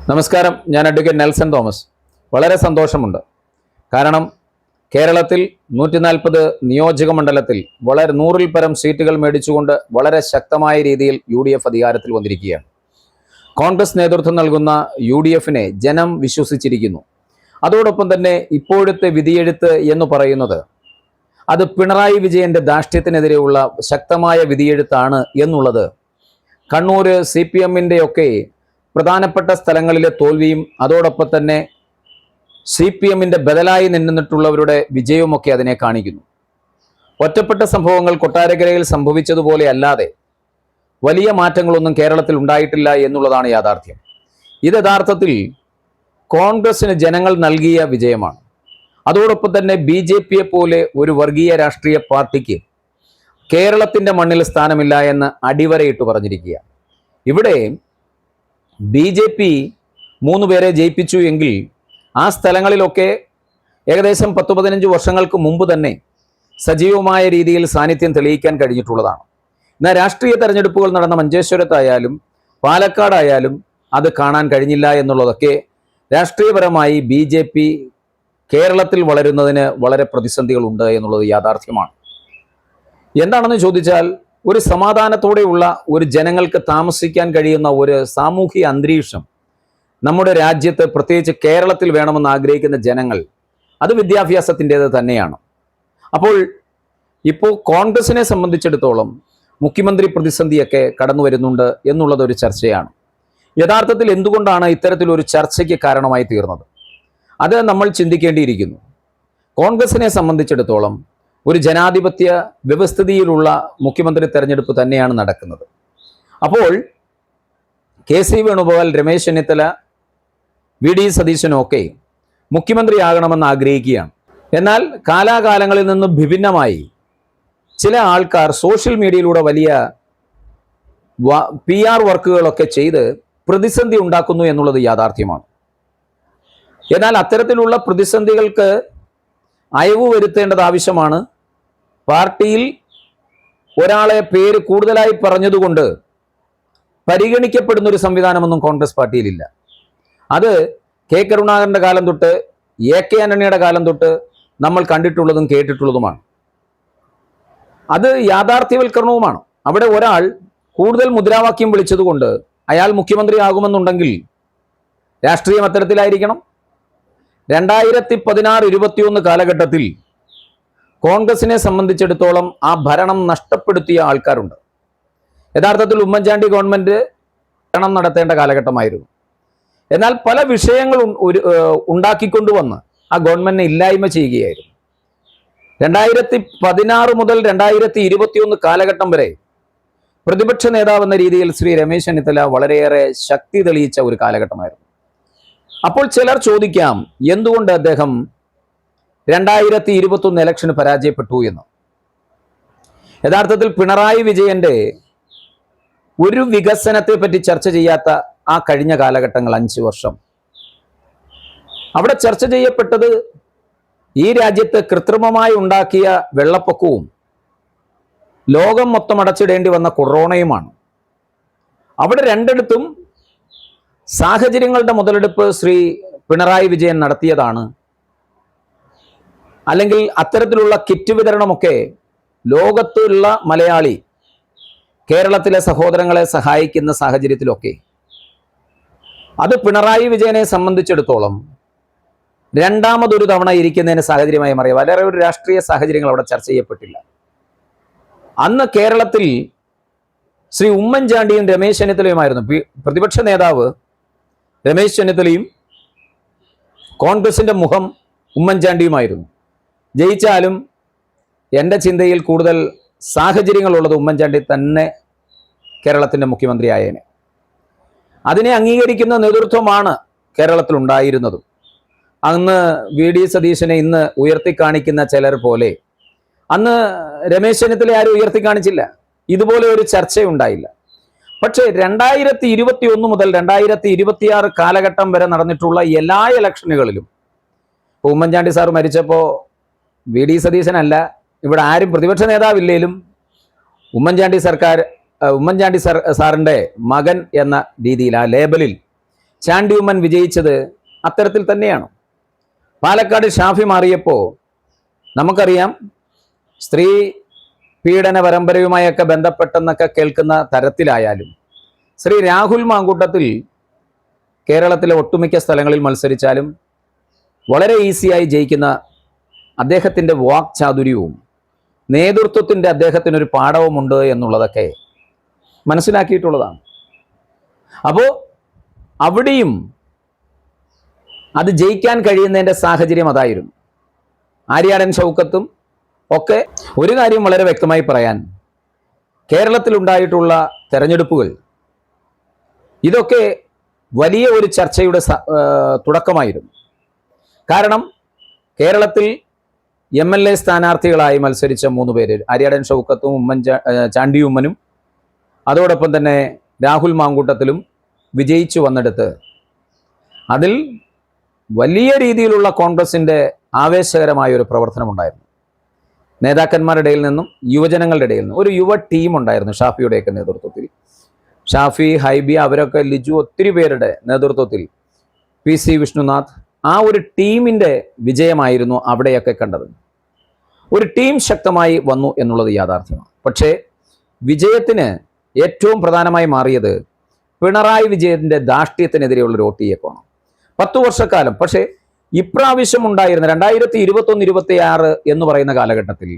നമസ്കാരം, ഞാൻ advocate Nelson Thomas. വളരെ സന്തോഷമുണ്ട്. കാരണം കേരളത്തിൽ 140 നിയോജക മണ്ഡലത്തിൽ വളരെ 100-ൽ പരം സീറ്റുകൾ മേടിച്ചുകൊണ്ട് വളരെ ശക്തമായ രീതിയിൽ UDF അധികാരത്തിൽ വന്നിരിക്കുകയാണ്. കോൺഗ്രസ് നേതൃത്വം നൽകുന്ന UDFനെ ജനം വിശ്വസിച്ചിരിക്കുന്നു. അതോടൊപ്പം തന്നെ ഇപ്പോഴത്തെ വിധിയെഴുത്ത് എന്ന് പറയുന്നത് അത് പിണറായി വിജയന്റെ ധാർഷ്ട്യത്തിനെതിരെയുള്ള ശക്തമായ വിധിയെഴുത്താണ് എന്നുള്ളത് കണ്ണൂർ CPMന്റെ ഒക്കെ പ്രധാനപ്പെട്ട സ്ഥലങ്ങളിലെ തോൽവിയും അതോടൊപ്പം തന്നെ CPMന്റെ ബദലായി നിന്നിട്ടുള്ളവരുടെ വിജയവുമൊക്കെ അതിനെ കാണിക്കുന്നു. ഒറ്റപ്പെട്ട സംഭവങ്ങൾ കൊട്ടാരക്കരയിൽ സംഭവിച്ചതുപോലെ അല്ലാതെ വലിയ മാറ്റങ്ങളൊന്നും കേരളത്തിൽ ഉണ്ടായിട്ടില്ല എന്നുള്ളതാണ് യാഥാർത്ഥ്യം. ഇത് യഥാർത്ഥത്തിൽ കോൺഗ്രസിന് ജനങ്ങൾ നൽകിയ വിജയമാണ്. അതോടൊപ്പം തന്നെ BJPയെ പോലെ ഒരു വർഗീയ രാഷ്ട്രീയ പാർട്ടിക്ക് കേരളത്തിൻ്റെ മണ്ണിൽ സ്ഥാനമില്ല എന്ന് അടിവരയിട്ട് പറഞ്ഞിരിക്കുക. ഇവിടെ BJP 3 പേരെ ജയിപ്പിച്ചു എങ്കിൽ ആ സ്ഥലങ്ങളിലൊക്കെ ഏകദേശം 10-15 വർഷങ്ങൾക്ക് മുമ്പ് തന്നെ സജീവമായ രീതിയിൽ സാന്നിധ്യം തെളിയിക്കാൻ കഴിഞ്ഞിട്ടുള്ളതാണ്. എന്നാൽ രാഷ്ട്രീയ തെരഞ്ഞെടുപ്പുകൾ നടന്ന മഞ്ചേശ്വരത്തായാലും പാലക്കാടായാലും അത് കാണാൻ കഴിഞ്ഞില്ല എന്നുള്ളതൊക്കെ രാഷ്ട്രീയപരമായി BJP കേരളത്തിൽ വളരുന്നതിന് വളരെ പ്രതിസന്ധികളുണ്ട് എന്നുള്ളത് യാഥാർത്ഥ്യമാണ്. എന്താണെന്ന് ചോദിച്ചാൽ ഒരു സമാധാനത്തോടെയുള്ള ഒരു ജനങ്ങൾക്ക് താമസിക്കാൻ കഴിയുന്ന ഒരു സാമൂഹിക അന്തരീക്ഷം നമ്മുടെ രാജ്യത്ത് പ്രത്യേകിച്ച് കേരളത്തിൽ വേണമെന്ന് ആഗ്രഹിക്കുന്ന ജനങ്ങൾ അത് വിദ്യാഭ്യാസത്തിൻ്റേത് തന്നെയാണ്. അപ്പോൾ ഇപ്പോൾ കോൺഗ്രസിനെ സംബന്ധിച്ചിടത്തോളം മുഖ്യമന്ത്രി പ്രതിസന്ധിയൊക്കെ കടന്നു വരുന്നുണ്ട് എന്നുള്ളതൊരു ചർച്ചയാണ്. യഥാർത്ഥത്തിൽ എന്തുകൊണ്ടാണ് ഇത്തരത്തിലൊരു ചർച്ചയ്ക്ക് കാരണമായി തീർന്നത്? അത് നമ്മൾ ചിന്തിക്കേണ്ടിയിരിക്കുന്നു. കോൺഗ്രസിനെ സംബന്ധിച്ചിടത്തോളം ഒരു ജനാധിപത്യ വ്യവസ്ഥിതിയിലുള്ള മുഖ്യമന്ത്രി തെരഞ്ഞെടുപ്പ് തന്നെയാണ് നടക്കുന്നത്. അപ്പോൾ KC വേണുഗോപാൽ, രമേശ് ചെന്നിത്തല, VD സതീശനൊക്കെ മുഖ്യമന്ത്രിയാകണമെന്ന് ആഗ്രഹിക്കുകയാണ്. എന്നാൽ കാലാകാലങ്ങളിൽ നിന്ന് വിഭിന്നമായി ചില ആൾക്കാർ സോഷ്യൽ മീഡിയയിലൂടെ വലിയ PR വർക്കുകളൊക്കെ ചെയ്ത് പ്രതിസന്ധി ഉണ്ടാക്കുന്നു എന്നുള്ളത് യാഥാർത്ഥ്യമാണ്. എന്നാൽ അത്തരത്തിലുള്ള പ്രതിസന്ധികൾക്ക് അയവ് വരുത്തേണ്ടത് ആവശ്യമാണ്. പാർട്ടിയിൽ ഒരാളെ പേര് കൂടുതലായി പറഞ്ഞതുകൊണ്ട് പരിഗണിക്കപ്പെടുന്ന ഒരു സംവിധാനമൊന്നും കോൺഗ്രസ് പാർട്ടിയിലില്ല. അത് K കരുണാകരൻ്റെ കാലം തൊട്ട് AK ആന്റണിയുടെ കാലം തൊട്ട് നമ്മൾ കണ്ടിട്ടുള്ളതും കേട്ടിട്ടുള്ളതുമാണ്. അത് യാഥാർത്ഥ്യവൽക്കരണവുമാണ്. അവിടെ ഒരാൾ കൂടുതൽ മുദ്രാവാക്യം വിളിച്ചതുകൊണ്ട് അയാൾ മുഖ്യമന്ത്രിയാകുമെന്നുണ്ടെങ്കിൽ രാഷ്ട്രീയം അത്തരത്തിലായിരിക്കണം. 2016-21 കാലഘട്ടത്തിൽ കോൺഗ്രസിനെ സംബന്ധിച്ചിടത്തോളം ആ ഭരണം നഷ്ടപ്പെടുത്തിയ ആൾക്കാരുണ്ട്. യഥാർത്ഥത്തിൽ ഉമ്മൻചാണ്ടി ഗവൺമെന്റ് ഭരണം നടത്തേണ്ട കാലഘട്ടമായിരുന്നു. എന്നാൽ പല വിഷയങ്ങളും ഉണ്ടാക്കിക്കൊണ്ടുവന്ന് ആ ഗവൺമെന്റിനെ ഇല്ലായ്മ ചെയ്യുകയായിരുന്നു. 2016 മുതൽ 2021 കാലഘട്ടം വരെ പ്രതിപക്ഷ നേതാവ് എന്ന രീതിയിൽ ശ്രീ രമേശ് ചെന്നിത്തല വളരെയേറെ ശക്തി തെളിയിച്ച ഒരു കാലഘട്ടമായിരുന്നു. അപ്പോൾ ചിലർ ചോദിക്കാം, എന്തുകൊണ്ട് അദ്ദേഹം 2021 ഇലക്ഷന് പരാജയപ്പെട്ടു എന്ന്. യഥാർത്ഥത്തിൽ പിണറായി വിജയന്റെ ഒരു വികസനത്തെ പറ്റി ചർച്ച ചെയ്യാത്ത ആ കഴിഞ്ഞ കാലഘട്ടങ്ങൾ 5 വർഷം അവിടെ ചർച്ച ചെയ്യപ്പെട്ടത് ഈ രാജ്യത്ത് കൃത്രിമമായി ഉണ്ടാക്കിയ വെള്ളപ്പൊക്കവും ലോകം മൊത്തം അടച്ചിടേണ്ടി വന്ന കൊറോണയുമാണ്. അവിടെ രണ്ടിടത്തും സാഹചര്യങ്ങളുടെ മുതലെടുപ്പ് ശ്രീ പിണറായി വിജയൻ നടത്തിയതാണ്. അല്ലെങ്കിൽ അത്തരത്തിലുള്ള കിറ്റ് വിതരണമൊക്കെ ലോകത്തുള്ള മലയാളി കേരളത്തിലെ സഹോദരങ്ങളെ സഹായിക്കുന്ന സാഹചര്യത്തിലൊക്കെ അത് പിണറായി വിജയനെ സംബന്ധിച്ചിടത്തോളം രണ്ടാമതൊരു തവണ ഇരിക്കുന്നതിന് സാഹചര്യമായി മാറിയ വളരെ ഒരു രാഷ്ട്രീയ സാഹചര്യങ്ങൾ അവിടെ ചർച്ച ചെയ്യപ്പെട്ടില്ല. അന്ന് കേരളത്തിൽ ശ്രീ ഉമ്മൻചാണ്ടിയും രമേശ് ചെന്നിത്തലയുമായിരുന്നു പ്രതിപക്ഷ നേതാവ്. രമേശ് ചെന്നിത്തലയും കോൺഗ്രസിന്റെ മുഖം ഉമ്മൻചാണ്ടിയുമായിരുന്നു. ജയിച്ചാലും എൻ്റെ ചിന്തയിൽ കൂടുതൽ സാഹചര്യങ്ങളുള്ളത് ഉമ്മൻചാണ്ടി തന്നെ കേരളത്തിൻ്റെ മുഖ്യമന്ത്രി ആയേനെ. അതിനെ അംഗീകരിക്കുന്ന നേതൃത്വമാണ് കേരളത്തിൽ ഉണ്ടായിരുന്നതും. അന്ന് VD സതീശനെ ഇന്ന് ഉയർത്തിക്കാണിക്കുന്ന ചിലർ പോലെ അന്ന് രമേശ് ചെന്നിത്തല ആരും ഉയർത്തിക്കാണിച്ചില്ല. ഇതുപോലെ ഒരു ചർച്ചയുണ്ടായില്ല. പക്ഷേ 2021 മുതൽ 2026 കാലഘട്ടം വരെ നടന്നിട്ടുള്ള എല്ലാ ഇലക്ഷനുകളിലും ഉമ്മൻചാണ്ടി സാർ മരിച്ചപ്പോൾ VD സതീശനല്ല, ഇവിടെ ആരും പ്രതിപക്ഷ നേതാവില്ലേലും ഉമ്മൻചാണ്ടി സാറിൻ്റെ മകൻ എന്ന രീതിയിൽ ആ ലേബലിൽ ചാണ്ടി ഉമ്മൻ വിജയിച്ചത് അത്തരത്തിൽ തന്നെയാണ്. പാലക്കാട് ഷാഫി മാറിയപ്പോൾ നമുക്കറിയാം, സ്ത്രീ പീഡന പരമ്പരയുമായൊക്കെ ബന്ധപ്പെട്ടെന്നൊക്കെ കേൾക്കുന്ന തരത്തിലായാലും ശ്രീ രാഹുൽ മാങ്കൂട്ടത്തിൽ കേരളത്തിലെ ഒട്ടുമിക്ക സ്ഥലങ്ങളിൽ മത്സരിച്ചാലും വളരെ ഈസിയായി ജയിക്കുന്ന അദ്ദേഹത്തിൻ്റെ വാക് ചാതുര്യവും നേതൃത്വത്തിൻ്റെ അദ്ദേഹത്തിനൊരു പാഠവുമുണ്ട് എന്നുള്ളതൊക്കെ മനസ്സിലാക്കിയിട്ടുള്ളതാണ്. അപ്പോൾ അവിടെയും അത് ജയിക്കാൻ കഴിയുന്നതിൻ്റെ സാഹചര്യം അതായിരുന്നു. ആര്യാടൻ ഷൗക്കത്തും ഒക്കെ ഒരു കാര്യം വളരെ വ്യക്തമായി പറയാൻ, കേരളത്തിലുണ്ടായിട്ടുള്ള തെരഞ്ഞെടുപ്പുകൾ ഇതൊക്കെ വലിയ ഒരു ചർച്ചയുടെ തുടക്കമായിരുന്നു. കാരണം കേരളത്തിൽ MLA സ്ഥാനാർത്ഥികളായി മത്സരിച്ച 3 പേര്, ആര്യാടൻ ഷൗക്കത്തും ചാണ്ടി ഉമ്മനും അതോടൊപ്പം തന്നെ രാഹുൽ മാങ്കൂട്ടത്തിലും വിജയിച്ചു വന്നെടുത്ത് അതിൽ വലിയ രീതിയിലുള്ള കോൺഗ്രസിൻ്റെ ആവേശകരമായ ഒരു പ്രവർത്തനമുണ്ടായിരുന്നു. നേതാക്കന്മാരുടെ ഇടയിൽ നിന്നും യുവജനങ്ങളുടെ ഇടയിൽ നിന്നും ഒരു യുവ ടീം ഉണ്ടായിരുന്നു ഷാഫിയുടെയൊക്കെ നേതൃത്വത്തിൽ. ഷാഫി, ഹൈബി, അവരൊക്കെ, ലിജു, ഒത്തിരി പേരുടെ നേതൃത്വത്തിൽ, PC വിഷ്ണുനാഥ്, ആ ഒരു ടീമിൻ്റെ വിജയമായിരുന്നു അവിടെയൊക്കെ കണ്ടത്. ഒരു ടീം ശക്തമായി വന്നു എന്നുള്ളത് യാഥാർത്ഥ്യമാണ്. പക്ഷേ വിജയത്തിന് ഏറ്റവും പ്രധാനമായി മാറിയത് പിണറായി വിജയൻ്റെ ധാർഷ്ട്യത്തിനെതിരെയുള്ളൊരു OTAണ്. 10 വർഷക്കാലം. പക്ഷേ ഇപ്രാവശ്യം ഉണ്ടായിരുന്ന 2021-26 എന്ന് പറയുന്ന കാലഘട്ടത്തിൽ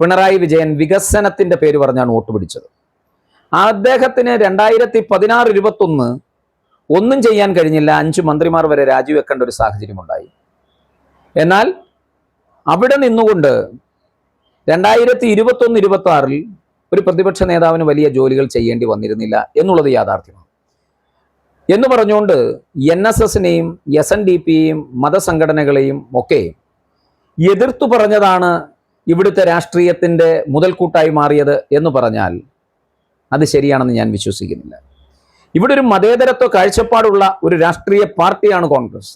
പിണറായി വിജയൻ വികസനത്തിൻ്റെ പേര് പറഞ്ഞാണ് വോട്ട് പിടിച്ചത്. അദ്ദേഹത്തിന് 2016-21 ഒന്നും ചെയ്യാൻ കഴിഞ്ഞില്ല. 5 മന്ത്രിമാർ വരെ രാജിവെക്കേണ്ട ഒരു സാഹചര്യം ഉണ്ടായി. എന്നാൽ അവിടെ നിന്നുകൊണ്ട് 2021-26 ഒരു പ്രതിപക്ഷ നേതാവിന് വലിയ ജോലികൾ ചെയ്യേണ്ടി വന്നിരുന്നില്ല എന്നുള്ളത് യാഥാർത്ഥ്യമാണ്. എന്ന് പറഞ്ഞുകൊണ്ട് NSSനെയും SNDPയെയും മതസംഘടനകളെയും ഒക്കെ എതിർത്തു പറഞ്ഞതാണ് ഇവിടുത്തെ രാഷ്ട്രീയത്തിൻ്റെ മുതൽക്കൂട്ടായി മാറിയത് എന്ന് പറഞ്ഞാൽ അത് ശരിയാണെന്ന് ഞാൻ വിശ്വസിക്കുന്നില്ല. ഇവിടെ ഒരു മതേതരത്വ കാഴ്ചപ്പാടുള്ള ഒരു രാഷ്ട്രീയ പാർട്ടിയാണ് കോൺഗ്രസ്.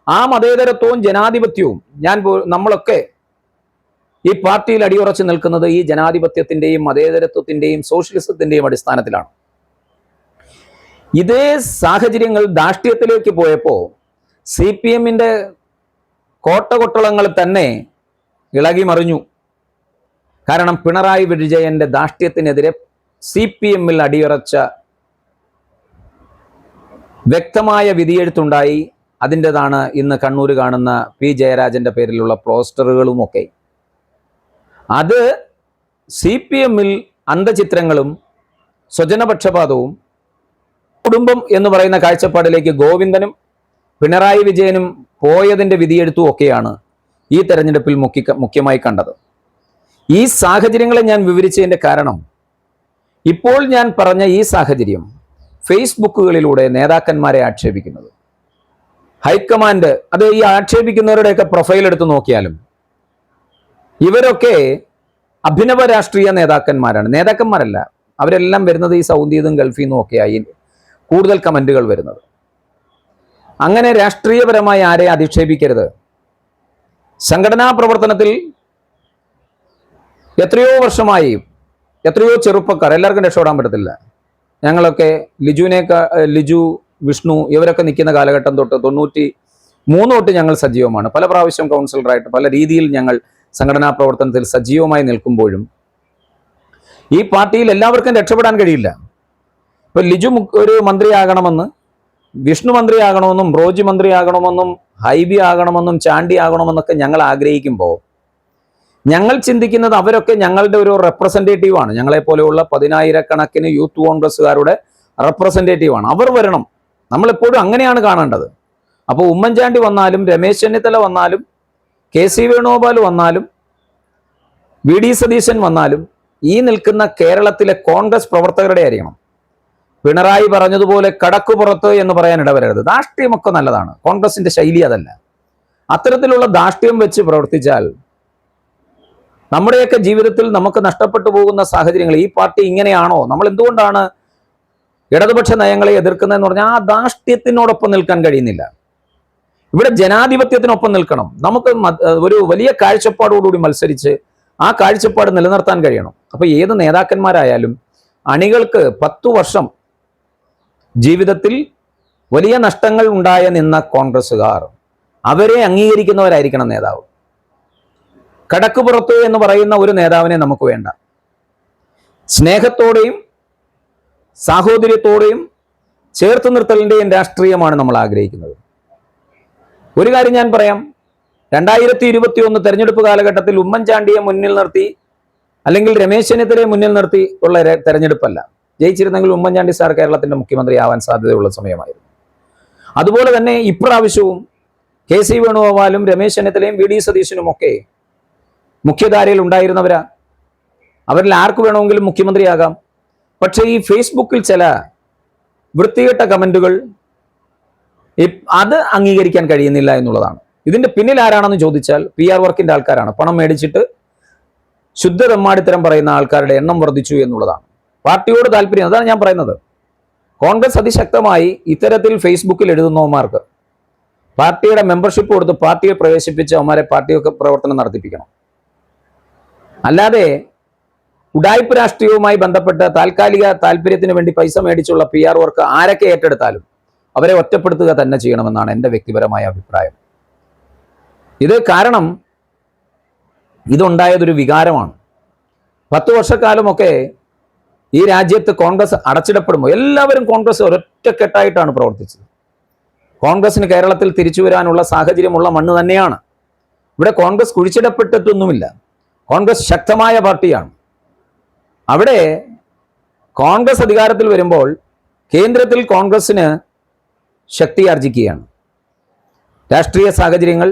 ആ മതേതരത്വവും ജനാധിപത്യവും നമ്മളൊക്കെ ഈ പാർട്ടിയിൽ അടിയുറച്ചു നിൽക്കുന്നത് ഈ ജനാധിപത്യത്തിൻ്റെയും മതേതരത്വത്തിൻ്റെയും സോഷ്യലിസത്തിൻ്റെയും അടിസ്ഥാനത്തിലാണ്. ഇതേ സാഹചര്യങ്ങൾ ധാർഷ്ട്യത്തിലേക്ക് പോയപ്പോൾ CPMൻ്റെ കോട്ടകൊട്ടളങ്ങൾ തന്നെ ഇളകി മറിഞ്ഞു. കാരണം പിണറായി വിജയൻ്റെ ധാർഷ്ട്യത്തിനെതിരെ CPMൽ അടിയുറച്ച വ്യക്തമായ വിധിയെഴുത്തുണ്ടായി. അതിൻ്റെതാണ് ഇന്ന് കണ്ണൂർ കാണുന്ന P ജയരാജൻ്റെ പേരിലുള്ള പോസ്റ്ററുകളുമൊക്കെ. അത് CPMൽ അന്തചിത്രങ്ങളും സ്വജനപക്ഷപാതവും കുടുംബം എന്ന് പറയുന്ന കാഴ്ചപ്പാടിലേക്ക് ഗോവിന്ദനും പിണറായി വിജയനും പോയതിൻ്റെ വിധിയെഴുത്തും ഒക്കെയാണ് ഈ തെരഞ്ഞെടുപ്പിൽ മുഖ്യമായി കണ്ടത്. ഈ സാഹചര്യങ്ങളെ ഞാൻ വിവരിച്ചതിൻ്റെ കാരണം, ഇപ്പോൾ ഞാൻ പറഞ്ഞ ഈ സാഹചര്യം ഫേസ്ബുക്കുകളിലൂടെ നേതാക്കന്മാരെ ആക്ഷേപിക്കുന്നത്, ഹൈക്കമാൻഡ്, അത് ഈ ആക്ഷേപിക്കുന്നവരുടെയൊക്കെ പ്രൊഫൈൽ എടുത്ത് നോക്കിയാലും ഇവരൊക്കെ അഭിനവ രാഷ്ട്രീയ നേതാക്കന്മാരല്ല. അവരെല്ലാം വരുന്നത് ഈ സൗദിയിലും ഗൾഫിൽ നിന്നും ഒക്കെയായി കൂടുതൽ കമൻറ്റുകൾ വരുന്നത്. അങ്ങനെ രാഷ്ട്രീയപരമായി ആരെ അധിക്ഷേപിക്കരുത്. സംഘടനാ പ്രവർത്തനത്തിൽ എത്രയോ വർഷമായി എത്രയോ ചെറുപ്പക്കാർ, എല്ലാവർക്കും രക്ഷപ്പെടാൻ പറ്റത്തില്ല. ഞങ്ങളൊക്കെ ലിജു, വിഷ്ണു ഇവരൊക്കെ നിൽക്കുന്ന കാലഘട്ടം തൊട്ട് 93 തൊട്ട് ഞങ്ങൾ സജീവമാണ്. പല പ്രാവശ്യം കൗൺസിലറായിട്ട് പല രീതിയിൽ ഞങ്ങൾ സംഘടനാ പ്രവർത്തനത്തിൽ സജീവമായി നിൽക്കുമ്പോഴും ഈ പാർട്ടിയിൽ എല്ലാവർക്കും രക്ഷപ്പെടാൻ കഴിയില്ല. ഇപ്പം ലിജു ഒരു മന്ത്രിയാകണമെന്ന്, വിഷ്ണു മന്ത്രിയാകണമെന്നും, റോജി മന്ത്രിയാകണമെന്നും, ഹൈബി ആകണമെന്നും, ചാണ്ടി ആകണമെന്നൊക്കെ ഞങ്ങൾ ആഗ്രഹിക്കുമ്പോൾ ഞങ്ങൾ ചിന്തിക്കുന്നത് അവരൊക്കെ ഞങ്ങളുടെ ഒരു റെപ്രസെൻറ്റേറ്റീവാണ്. ഞങ്ങളെപ്പോലെയുള്ള 10,000-കണക്കിന് യൂത്ത് കോൺഗ്രസ്സുകാരുടെ റെപ്രസെൻറ്റേറ്റീവാണ്. അവർ വരണം. നമ്മളെപ്പോഴും അങ്ങനെയാണ് കാണേണ്ടത്. അപ്പോൾ ഉമ്മൻചാണ്ടി വന്നാലും, രമേശ് ചെന്നിത്തല വന്നാലും, KC വേണുഗോപാൽ വന്നാലും, VD സതീശൻ വന്നാലും ഈ നിൽക്കുന്ന കേരളത്തിലെ കോൺഗ്രസ് പ്രവർത്തകരുടെ അറിയണം. പിണറായി പറഞ്ഞതുപോലെ കടക്കുപുറത്ത് എന്ന് പറയാൻ ഇടവരരുത്. ധാർഷ്ട്യമൊക്കെ നല്ലതാണ്, കോൺഗ്രസിന്റെ ശൈലി അതല്ല. അത്തരത്തിലുള്ള ധാർഷ്ട്യം വെച്ച് പ്രവർത്തിച്ചാൽ നമ്മുടെയൊക്കെ ജീവിതത്തിൽ നമുക്ക് നഷ്ടപ്പെട്ടു പോകുന്ന സാഹചര്യങ്ങൾ, ഈ പാർട്ടി ഇങ്ങനെയാണോ, നമ്മൾ എന്തുകൊണ്ടാണ് ഇടതുപക്ഷ നയങ്ങളെ എതിർക്കുന്നതെന്ന് പറഞ്ഞാൽ ആ ധാർഷ്ട്യത്തിനോടൊപ്പം നിൽക്കാൻ കഴിയുന്നില്ല. ഇവിടെ ജനാധിപത്യത്തിനൊപ്പം നിൽക്കണം. നമുക്ക് ഒരു വലിയ കാഴ്ചപ്പാടോടുകൂടി മത്സരിച്ച് ആ കാഴ്ചപ്പാട് നിലനിർത്താൻ കഴിയണം. അപ്പോൾ ഏത് നേതാക്കന്മാരായാലും അണികൾക്ക് 10 വർഷം ജീവിതത്തിൽ വലിയ നഷ്ടങ്ങൾ ഉണ്ടായ നിന്ന കോൺഗ്രസ്സുകാർ അവരെ അംഗീകരിക്കുന്നവരായിരിക്കണം നേതാവ്. കടക്കുപുറത്ത് എന്ന് പറയുന്ന ഒരു നേതാവിനെ നമുക്ക് വേണ്ട. സ്നേഹത്തോടെയും സാഹോദര്യത്തോടെയും ചേർത്ത് നിർത്തലിൻ്റെയും രാഷ്ട്രീയമാണ് നമ്മൾ ആഗ്രഹിക്കുന്നത്. ഒരു കാര്യം ഞാൻ പറയാം, 2021 തെരഞ്ഞെടുപ്പ് കാലഘട്ടത്തിൽ ഉമ്മൻചാണ്ടിയെ മുന്നിൽ നിർത്തി അല്ലെങ്കിൽ രമേശ് ചെന്നിത്തലയെ മുന്നിൽ നിർത്തി ഉള്ള തെരഞ്ഞെടുപ്പല്ല. ജയിച്ചിരുന്നെങ്കിൽ ഉമ്മൻചാണ്ടി സാർ കേരളത്തിന്റെ മുഖ്യമന്ത്രി ആവാൻ സാധ്യതയുള്ള സമയമായിരുന്നു. അതുപോലെ തന്നെ ഇപ്രാവശ്യവും കെ.സി. വേണുഗോപാലും രമേശ് ചെന്നിത്തലയും വി.ഡി. സതീശനുമൊക്കെ മുഖ്യധാരയിൽ ഉണ്ടായിരുന്നവരാ. അവരിൽ ആർക്ക് വേണമെങ്കിലും മുഖ്യമന്ത്രിയാകാം. പക്ഷേ ഈ ഫേസ്ബുക്കിൽ ചില വൃത്തികെട്ട കമന്റുകൾ അത് അംഗീകരിക്കാൻ കഴിയുന്നില്ല എന്നുള്ളതാണ്. ഇതിന്റെ പിന്നിൽ ആരാണെന്ന് ചോദിച്ചാൽ PR വർക്കിന്റെ ആൾക്കാരാണ്. പണം മേടിച്ചിട്ട് ശുദ്ധ തെമ്മാടിത്തരം പറയുന്ന ആൾക്കാരുടെ എണ്ണം വർദ്ധിച്ചു എന്നുള്ളതാണ്. പാർട്ടിയോട് താല്പര്യം, അതാണ് ഞാൻ പറയുന്നത്. കോൺഗ്രസ് അതിശക്തമായി ഇത്തരത്തിൽ ഫേസ്ബുക്കിൽ എഴുതുന്നവന്മാർക്ക് പാർട്ടിയുടെ മെമ്പർഷിപ്പ് കൊടുത്ത് പാർട്ടിയെ പ്രവേശിപ്പിച്ച് അവന്മാരെ പാർട്ടിയൊക്കെ പ്രവർത്തനം നടത്തിപ്പിക്കണം. അല്ലാതെ ഉഡായിപ്പ് രാഷ്ട്രീയവുമായി ബന്ധപ്പെട്ട് താൽക്കാലിക താല്പര്യത്തിന് വേണ്ടി പൈസ മേടിച്ചുള്ള PR വർക്ക് ആരൊക്കെ ഏറ്റെടുത്താലും അവരെ ഒറ്റപ്പെടുത്തുക തന്നെ ചെയ്യണമെന്നാണ് എൻ്റെ വ്യക്തിപരമായ അഭിപ്രായം. ഇത് കാരണം ഇതുണ്ടായതൊരു വികാരമാണ്. 10 വർഷക്കാലമൊക്കെ ഈ രാജ്യത്ത് കോൺഗ്രസ് അടച്ചിടപ്പെടുമ്പോൾ എല്ലാവരും കോൺഗ്രസ് ഒരൊറ്റക്കെട്ടായിട്ടാണ് പ്രവർത്തിച്ചത്. കോൺഗ്രസിന് കേരളത്തിൽ തിരിച്ചു വരാനുള്ള സാഹചര്യമുള്ള മണ്ണ് തന്നെയാണ്. ഇവിടെ കോൺഗ്രസ് കുഴിച്ചിടപ്പെട്ടിട്ടൊന്നുമില്ല. കോൺഗ്രസ് ശക്തമായ പാർട്ടിയാണ്. അവിടെ കോൺഗ്രസ് അധികാരത്തിൽ വരുമ്പോൾ കേന്ദ്രത്തിൽ കോൺഗ്രസിന് ശക്തി ആർജിക്കുകയാണ്. രാഷ്ട്രീയ സാഹചര്യങ്ങൾ,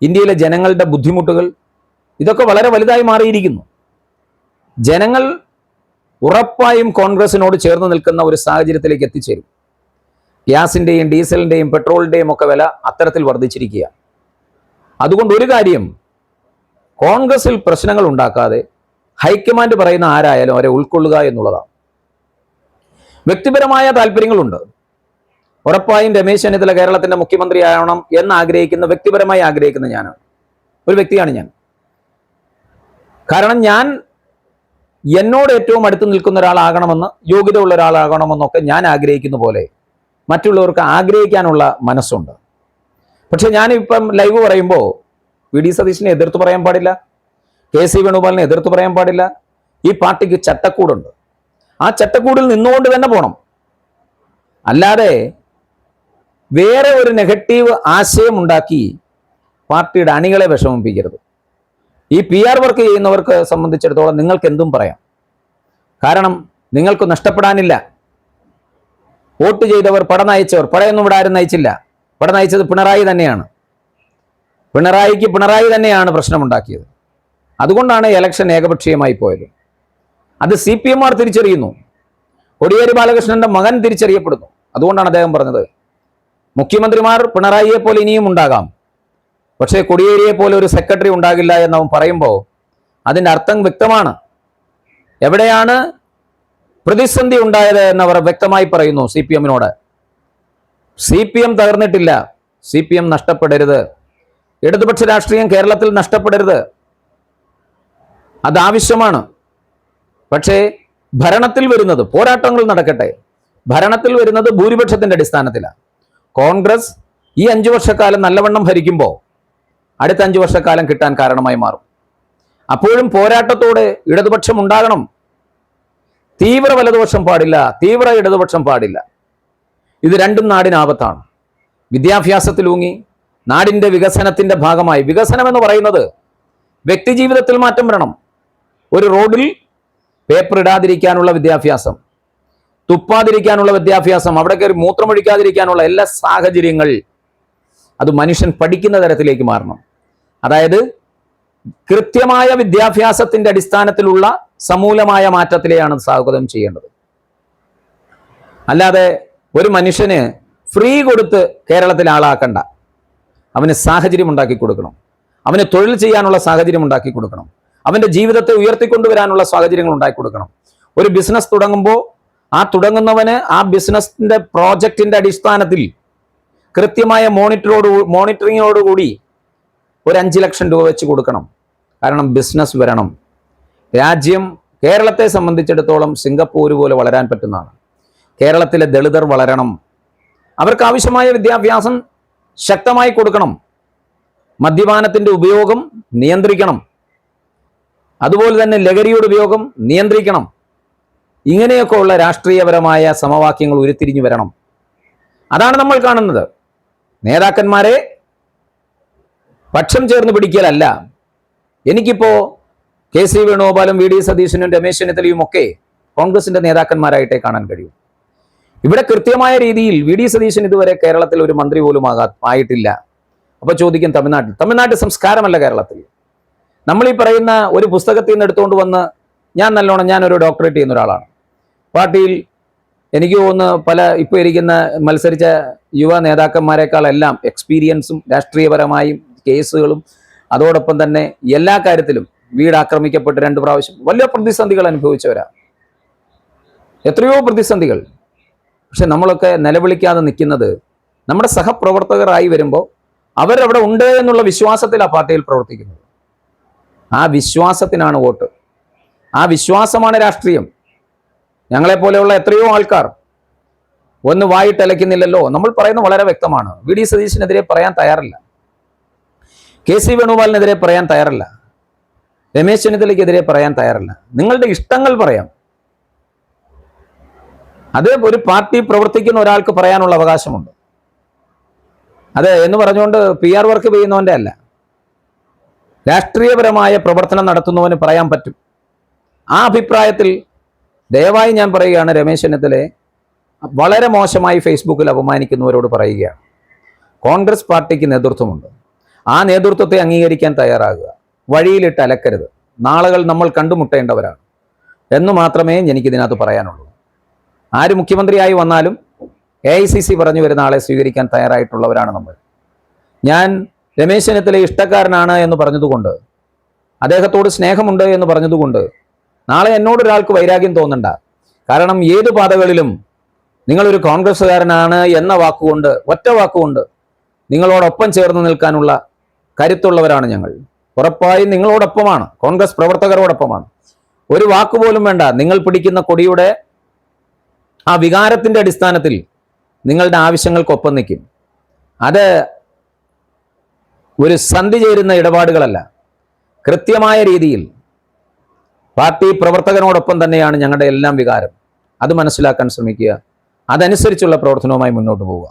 ഇന്ത്യയിലെ ജനങ്ങളുടെ ബുദ്ധിമുട്ടുകൾ, ഇതൊക്കെ വളരെ വലുതായി മാറിയിരിക്കുന്നു. ജനങ്ങൾ ഉറപ്പായും കോൺഗ്രസിനോട് ചേർന്ന് നിൽക്കുന്ന ഒരു സാഹചര്യത്തിലേക്ക് എത്തിച്ചേരും. ഗ്യാസിൻ്റെയും ഡീസലിൻ്റെയും പെട്രോളിൻ്റെയും ഒക്കെ വില അത്തരത്തിൽ വർദ്ധിച്ചിരിക്കുക. അതുകൊണ്ട് ഒരു കാര്യം, കോൺഗ്രസിൽ പ്രശ്നങ്ങൾ ഉണ്ടാക്കാതെ ഹൈക്കമാൻഡ് പറയുന്ന ആരായാലും അവരെ ഉൾക്കൊള്ളുക എന്നുള്ളതാണ്. വ്യക്തിപരമായ താല്പര്യങ്ങളുണ്ട്. ഉറപ്പായും രമേശ് ചെന്നിത്തല കേരളത്തിന്റെ മുഖ്യമന്ത്രിയാവണം എന്ന് ആഗ്രഹിക്കുന്ന, വ്യക്തിപരമായി ആഗ്രഹിക്കുന്ന ഞാനാണ്, ഒരു വ്യക്തിയാണ് ഞാൻ. കാരണം ഞാൻ എന്നോട് ഏറ്റവും അടുത്ത് നിൽക്കുന്ന ഒരാളാകണമെന്ന്, യോഗ്യത ഉള്ള ഒരാളാകണമെന്നൊക്കെ ഞാൻ ആഗ്രഹിക്കുന്ന പോലെ മറ്റുള്ളവർക്ക് ആഗ്രഹിക്കാനുള്ള മനസ്സുണ്ട്. പക്ഷെ ഞാനിപ്പം ലൈവ് പറയുമ്പോൾ വി.ഡി. സതീശനെ എതിർത്ത് പറയാൻ പാടില്ല, കെ.സി. വേണുഗോപാലിനെ എതിർത്ത് പറയാൻ പാടില്ല. ഈ പാർട്ടിക്ക് ചട്ടക്കൂടുണ്ട്. ആ ചട്ടക്കൂടിൽ നിന്നുകൊണ്ട് തന്നെ പോകണം. അല്ലാതെ വേറെ ഒരു നെഗറ്റീവ് ആശയം ഉണ്ടാക്കി പാർട്ടിയുടെ അണികളെ വിഷമിപ്പിക്കരുത്. ഈ PR വർക്ക് ചെയ്യുന്നവർക്ക് സംബന്ധിച്ചിടത്തോളം നിങ്ങൾക്ക് എന്തും പറയാം. കാരണം നിങ്ങൾക്ക് നഷ്ടപ്പെടാനില്ല. വോട്ട് ചെയ്തവർ, പട നയിച്ചവർ, പടയൊന്നും ഇവിടെ ആരും നയിച്ചില്ല. പട നയിച്ചത് പിണറായി തന്നെയാണ്. പിണറായി തന്നെയാണ് പ്രശ്നമുണ്ടാക്കിയത്. അതുകൊണ്ടാണ് ഇലക്ഷൻ ഏകപക്ഷീയമായി പോയത്. അത് CPM-മാർ തിരിച്ചറിയുന്നു. കോടിയേരി ബാലകൃഷ്ണന്റെ മകൻ തിരിച്ചറിയപ്പെടുന്നു. അതുകൊണ്ടാണ് അദ്ദേഹം പറഞ്ഞത്, മുഖ്യമന്ത്രിമാർ പിണറായിയെ പോലെ ഇനിയും ഉണ്ടാകാം, പക്ഷേ കോടിയേരിയെ പോലെ ഒരു സെക്രട്ടറി ഉണ്ടാകില്ല എന്നവൻ പറയുമ്പോൾ അതിൻ്റെ അർത്ഥം വ്യക്തമാണ്. എവിടെയാണ് പ്രതിസന്ധി ഉണ്ടായത് എന്നവർ വ്യക്തമായി പറയുന്നു CPM-നോട്. CPM തകർന്നിട്ടില്ല. CPM നഷ്ടപ്പെടരുത്. ഇടതുപക്ഷ രാഷ്ട്രീയം കേരളത്തിൽ നഷ്ടപ്പെടരുത്. അതാവശ്യമാണ്. പക്ഷേ ഭരണത്തിൽ വരുന്നത്, പോരാട്ടങ്ങൾ നടക്കട്ടെ, ഭരണത്തിൽ വരുന്നത് ഭൂരിപക്ഷത്തിന്റെ അടിസ്ഥാനത്തിലാണ്. കോൺഗ്രസ് ഈ 5 വർഷക്കാലം നല്ലവണ്ണം ഭരിക്കുമ്പോൾ അടുത്ത 5 വർഷക്കാലം കിട്ടാൻ കാരണമായി മാറും. അപ്പോഴും പോരാട്ടത്തോടെ ഇടതുപക്ഷം ഉണ്ടാകണം. തീവ്ര വലതുപക്ഷം പാടില്ല, തീവ്ര ഇടതുപക്ഷം പാടില്ല. ഇത് രണ്ടും നാടിനാപത്താണ്. വിദ്യാഭ്യാസത്തിലൂങ്ങി നാടിന്റെ വികസനത്തിന്റെ ഭാഗമായി, വികസനം എന്ന് പറയുന്നത് വ്യക്തിജീവിതത്തിൽ മാറ്റം വരണം. ഒരു റോഡിൽ പേപ്പർ ഇടാതിരിക്കാനുള്ള വിദ്യാഭ്യാസം, തുപ്പാതിരിക്കാനുള്ള വിദ്യാഭ്യാസം, അവിടെ കയറി മൂത്രമൊഴിക്കാതിരിക്കാനുള്ള എല്ലാ സാഹചര്യങ്ങൾ, അത് മനുഷ്യൻ പഠിക്കുന്ന തരത്തിലേക്ക് മാറണം. അതായത് കൃത്യമായ വിദ്യാഭ്യാസത്തിന്റെ അടിസ്ഥാനത്തിലുള്ള സമൂലമായ മാറ്റത്തിലെയാണ് സ്വാഗതം ചെയ്യേണ്ടത്. അല്ലാതെ ഒരു മനുഷ്യന് ഫ്രീ കൊടുത്ത് കേരളത്തിൽ ആളാക്കണ്ട. അവന് സാഹചര്യം ഉണ്ടാക്കി കൊടുക്കണം. അവന് തൊഴിൽ ചെയ്യാനുള്ള സാഹചര്യം ഉണ്ടാക്കി കൊടുക്കണം. അവന്റെ ജീവിതത്തെ ഉയർത്തിക്കൊണ്ടുവരാനുള്ള സാഹചര്യങ്ങൾ ഉണ്ടാക്കി കൊടുക്കണം. ഒരു ബിസിനസ് തുടങ്ങുമ്പോൾ ആ തുടങ്ങുന്നവന് ആ ബിസിനസിന്റെ പ്രോജക്റ്റിന്റെ അടിസ്ഥാനത്തിൽ കൃത്യമായ മോണിറ്ററിങ്ങോടുകൂടി ഒരു 5 ലക്ഷം രൂപ വെച്ച് കൊടുക്കണം. കാരണം ബിസിനസ് വരണം. രാജ്യം കേരളത്തെ സംബന്ധിച്ചിടത്തോളം സിംഗപ്പൂർ പോലെ വളരാൻ പറ്റുന്നതാണ്. കേരളത്തിലെ ദളിതർ വളരണം. അവർക്ക് ആവശ്യമായ വിദ്യാഭ്യാസം ശക്തമായി കൊടുക്കണം. മദ്യപാനത്തിൻ്റെ ഉപയോഗം നിയന്ത്രിക്കണം. അതുപോലെ തന്നെ ലഹരിയുടെ ഉപയോഗം നിയന്ത്രിക്കണം. ഇങ്ങനെയൊക്കെ ഉള്ള രാഷ്ട്രീയപരമായ സമവാക്യങ്ങൾ ഉരുത്തിരിഞ്ഞു വരണം. അതാണ് നമ്മൾ കാണുന്നത്. നേതാക്കന്മാരെ പക്ഷം ചേർന്ന് പിടിക്കലല്ല. എനിക്കിപ്പോ കെ.സി. വേണുഗോപാലും വി.ഡി. സതീശനും രമേശ് ചെന്നിത്തലയും ഒക്കെ കോൺഗ്രസിന്റെ നേതാക്കന്മാരായിട്ടേ കാണാൻ കഴിയും. ഇവിടെ കൃത്യമായ രീതിയിൽ വി.ഡി. സതീശൻ ഇതുവരെ കേരളത്തിൽ ഒരു മന്ത്രി പോലും ആയിട്ടില്ല. അപ്പൊ ചോദിക്കും, തമിഴ്നാട്ടിൽ സംസ്കാരമല്ല കേരളത്തിൽ. നമ്മൾ ഈ പറയുന്ന ഒരു പുസ്തകത്തിൽ നിന്ന് എടുത്തുകൊണ്ട് വന്ന് ഞാനൊരു ഡോക്ടറേറ്റ് ചെയ്യുന്ന ഒരാളാണ്. പാർട്ടിയിൽ എനിക്ക് തോന്നുന്നു ഇപ്പോൾ ഇരിക്കുന്ന മത്സരിച്ച യുവ നേതാക്കന്മാരെക്കാളെല്ലാം എക്സ്പീരിയൻസും രാഷ്ട്രീയപരമായും കേസുകളും അതോടൊപ്പം തന്നെ എല്ലാ കാര്യത്തിലും വീട് ആക്രമിക്കപ്പെട്ട് 2 പ്രാവശ്യം വലിയ പ്രതിസന്ധികൾ അനുഭവിച്ചവരാ, എത്രയോ പ്രതിസന്ധികൾ. പക്ഷെ നമ്മളൊക്കെ നിലവിളിക്കാതെ നിൽക്കുന്നത് നമ്മുടെ സഹപ്രവർത്തകരായി വരുമ്പോൾ അവരവിടെ ഉണ്ട് എന്നുള്ള വിശ്വാസത്തിൽ ആ പാർട്ടിയിൽ പ്രവർത്തിക്കുന്നത്. ആ വിശ്വാസത്തിനാണ് വോട്ട്. ആ വിശ്വാസമാണ് രാഷ്ട്രീയം. ഞങ്ങളെപ്പോലെയുള്ള എത്രയോ ആൾക്കാർ വായിട്ടലയ്ക്കുന്നില്ലല്ലോ. നമ്മൾ പറയുന്നത് വളരെ വ്യക്തമാണ്. വി.ഡി. സതീശനെതിരെ പറയാൻ തയ്യാറല്ല, കെ.സി. വേണുഗോപാലിനെതിരെ പറയാൻ തയ്യാറല്ല, രമേശ് ചെന്നിത്തലയ്ക്കെതിരെ പറയാൻ തയ്യാറല്ല. നിങ്ങളുടെ ഇഷ്ടങ്ങൾ പറയാം. അത് ഒരു പാർട്ടി പ്രവർത്തിക്കുന്ന ഒരാൾക്ക് പറയാനുള്ള അവകാശമുണ്ട്. അത് എന്ന് പറഞ്ഞുകൊണ്ട് PR വർക്ക് ചെയ്യുന്നവൻ്റെ അല്ല, രാഷ്ട്രീയപരമായ പ്രവർത്തനം നടത്തുന്നവന് പറയാൻ പറ്റും. ആ അഭിപ്രായത്തിൽ ദയവായി ഞാൻ പറയുകയാണ്, രമേശ് ചെന്നിത്തലയെ വളരെ മോശമായി ഫേസ്ബുക്കിൽ അപമാനിക്കുന്നവരോട് പറയുകയാണ്, കോൺഗ്രസ് പാർട്ടിക്ക് നേതൃത്വമുണ്ട്. ആ നേതൃത്വത്തെ അംഗീകരിക്കാൻ തയ്യാറാകുക. വഴിയിലിട്ട് അലക്കരുത്. നാളുകൾ നമ്മൾ കണ്ടുമുട്ടേണ്ടവരാണ് എന്ന് മാത്രമേ എനിക്കിതിനകത്ത് പറയാനുള്ളൂ. ആര് മുഖ്യമന്ത്രിയായി വന്നാലും AICC പറഞ്ഞു വരുന്ന ആളെ സ്വീകരിക്കാൻ തയ്യാറായിട്ടുള്ളവരാണ് നമ്മൾ. ഞാൻ രമേശ് ചെന്നിത്തല ഇഷ്ടക്കാരനാണ് എന്ന് പറഞ്ഞതുകൊണ്ട്, അദ്ദേഹത്തോട് സ്നേഹമുണ്ട് എന്ന് പറഞ്ഞതുകൊണ്ട് നാളെ എന്നോടൊരാൾക്ക് വൈരാഗ്യം തോന്നണ്ട. കാരണം ഏത് പാതകളിലും നിങ്ങളൊരു കോൺഗ്രസ്സുകാരനാണ് എന്ന വാക്കുകൊണ്ട്, ഒറ്റ വാക്കുകൊണ്ട് നിങ്ങളോടൊപ്പം ചേർന്ന് നിൽക്കാനുള്ള കരുത്തുള്ളവരാണ് ഞങ്ങൾ. ഉറപ്പായും നിങ്ങളോടൊപ്പമാണ്, കോൺഗ്രസ് പ്രവർത്തകരോടൊപ്പമാണ്. ഒരു വാക്കുപോലും വേണ്ട. നിങ്ങൾ പിടിക്കുന്ന കൊടിയുടെ ആ വികാരത്തിൻ്റെ അടിസ്ഥാനത്തിൽ നിങ്ങളുടെ ആവശ്യങ്ങൾക്കൊപ്പം നിൽക്കും. അത് ഒരു സന്ധി ചേരുന്ന ഇടപാടുകളല്ല. കൃത്യമായ രീതിയിൽ പാർട്ടി പ്രവർത്തകനോടൊപ്പം തന്നെയാണ് ഞങ്ങളുടെ എല്ലാം വികാരം. അത് മനസ്സിലാക്കാൻ ശ്രമിക്കുക. അതനുസരിച്ചുള്ള പ്രവർത്തനവുമായി മുന്നോട്ട് പോവുക.